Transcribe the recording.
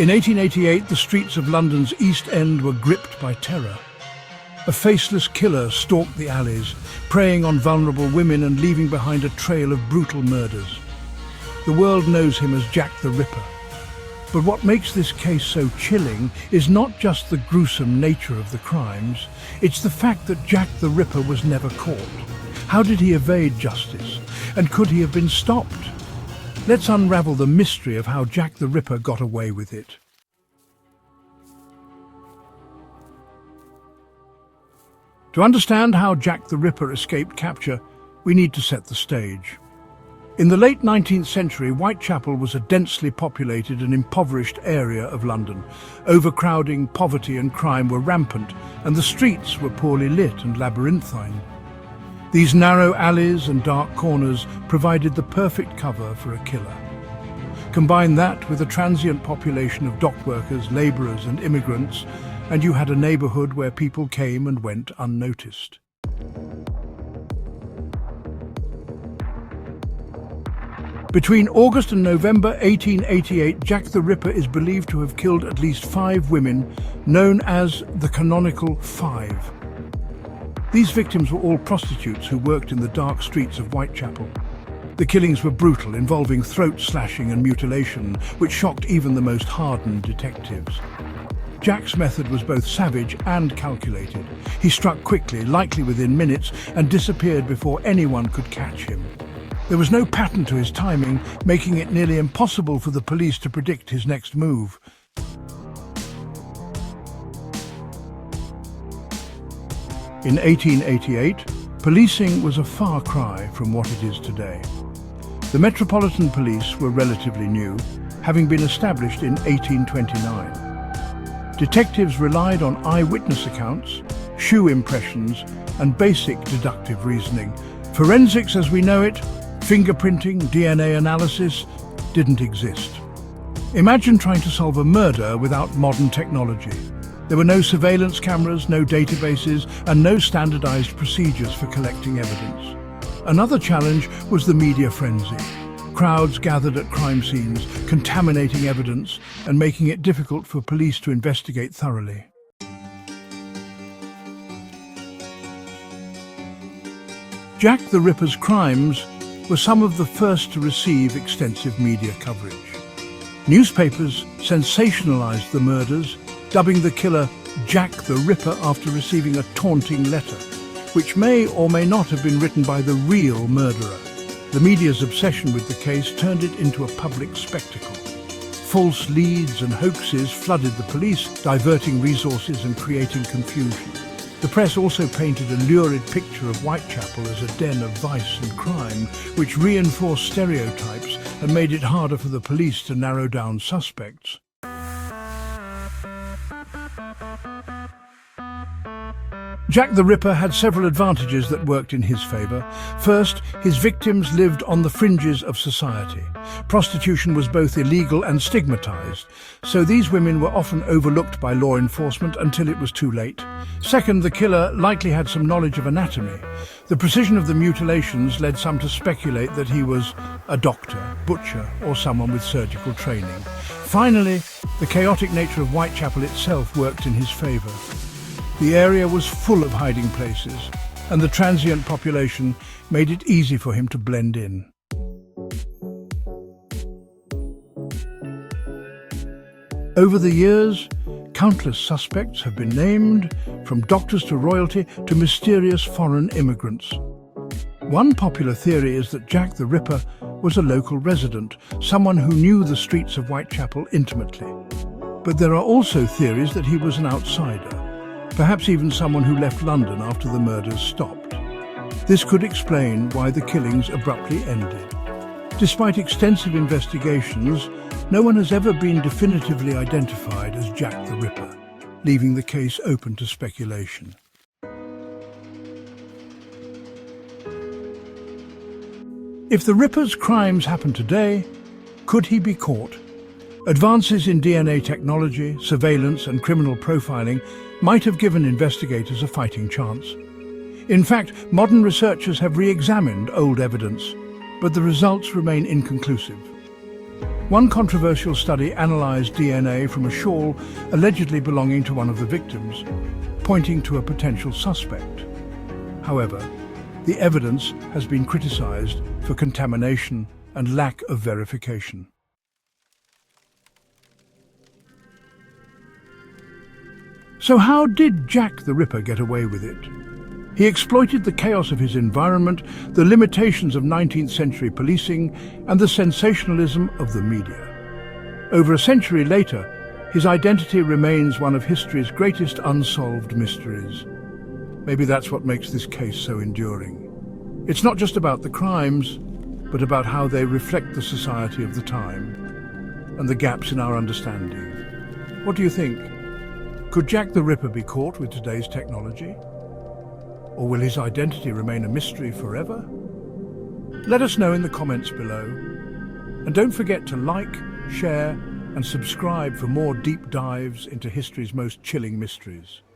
In 1888, the streets of London's East End were gripped by terror. A faceless killer stalked the alleys, preying on vulnerable women and leaving behind a trail of brutal murders. The world knows him as Jack the Ripper. But what makes this case so chilling is not just the gruesome nature of the crimes, it's the fact that Jack the Ripper was never caught. How did he evade justice? And could he have been stopped? Let's unravel the mystery of how Jack the Ripper got away with it. To understand how Jack the Ripper escaped capture, we need to set the stage. In the late 19th century, Whitechapel was a densely populated and impoverished area of London. Overcrowding, poverty and crime were rampant, and the streets were poorly lit and labyrinthine. These narrow alleys and dark corners provided the perfect cover for a killer. Combine that with a transient population of dock workers, labourers and immigrants, and you had a neighbourhood where people came and went unnoticed. Between August and November 1888, Jack the Ripper is believed to have killed at least 5 women, known as the canonical Five. These victims were all prostitutes who worked in the dark streets of Whitechapel. The killings were brutal, involving throat slashing and mutilation, which shocked even the most hardened detectives. Jack's method was both savage and calculated. He struck quickly, likely within minutes, and disappeared before anyone could catch him. There was no pattern to his timing, making it nearly impossible for the police to predict his next move. In 1888, policing was a far cry from what it is today. The Metropolitan Police were relatively new, having been established in 1829. Detectives relied on eyewitness accounts, shoe impressions, and basic deductive reasoning. Forensics as we know it, fingerprinting, DNA analysis, didn't exist. Imagine trying to solve a murder without modern technology. There were no surveillance cameras, no databases, and no standardized procedures for collecting evidence. Another challenge was the media frenzy. Crowds gathered at crime scenes, contaminating evidence and making it difficult for police to investigate thoroughly. Jack the Ripper's crimes were some of the first to receive extensive media coverage. Newspapers sensationalized the murders, dubbing the killer Jack the Ripper after receiving a taunting letter, which may or may not have been written by the real murderer. The media's obsession with the case turned it into a public spectacle. False leads and hoaxes flooded the police, diverting resources and creating confusion. The press also painted a lurid picture of Whitechapel as a den of vice and crime, which reinforced stereotypes and made it harder for the police to narrow down suspects. Jack the Ripper had several advantages that worked in his favour. First, his victims lived on the fringes of society. Prostitution was both illegal and stigmatised, so these women were often overlooked by law enforcement until it was too late. Second, the killer likely had some knowledge of anatomy. The precision of the mutilations led some to speculate that he was a doctor, butcher, or someone with surgical training. Finally, the chaotic nature of Whitechapel itself worked in his favour. The area was full of hiding places, and the transient population made it easy for him to blend in. Over the years, countless suspects have been named, from doctors to royalty to mysterious foreign immigrants. One popular theory is that Jack the Ripper was a local resident, someone who knew the streets of Whitechapel intimately. But there are also theories that he was an outsider, perhaps even someone who left London after the murders stopped. This could explain why the killings abruptly ended. Despite extensive investigations, no one has ever been definitively identified as Jack the Ripper, leaving the case open to speculation. If the Ripper's crimes happened today, could he be caught? Advances in DNA technology, surveillance and criminal profiling might have given investigators a fighting chance. In fact, modern researchers have re-examined old evidence, but the results remain inconclusive. One controversial study analysed DNA from a shawl allegedly belonging to one of the victims, pointing to a potential suspect. However, the evidence has been criticised for contamination and lack of verification. So how did Jack the Ripper get away with it? He exploited the chaos of his environment, the limitations of 19th century policing, and the sensationalism of the media. Over a century later, his identity remains one of history's greatest unsolved mysteries. Maybe that's what makes this case so enduring. It's not just about the crimes, but about how they reflect the society of the time and the gaps in our understanding. What do you think? Could Jack the Ripper be caught with today's technology? Or will his identity remain a mystery forever? Let us know in the comments below. And don't forget to like, share, and subscribe for more deep dives into history's most chilling mysteries.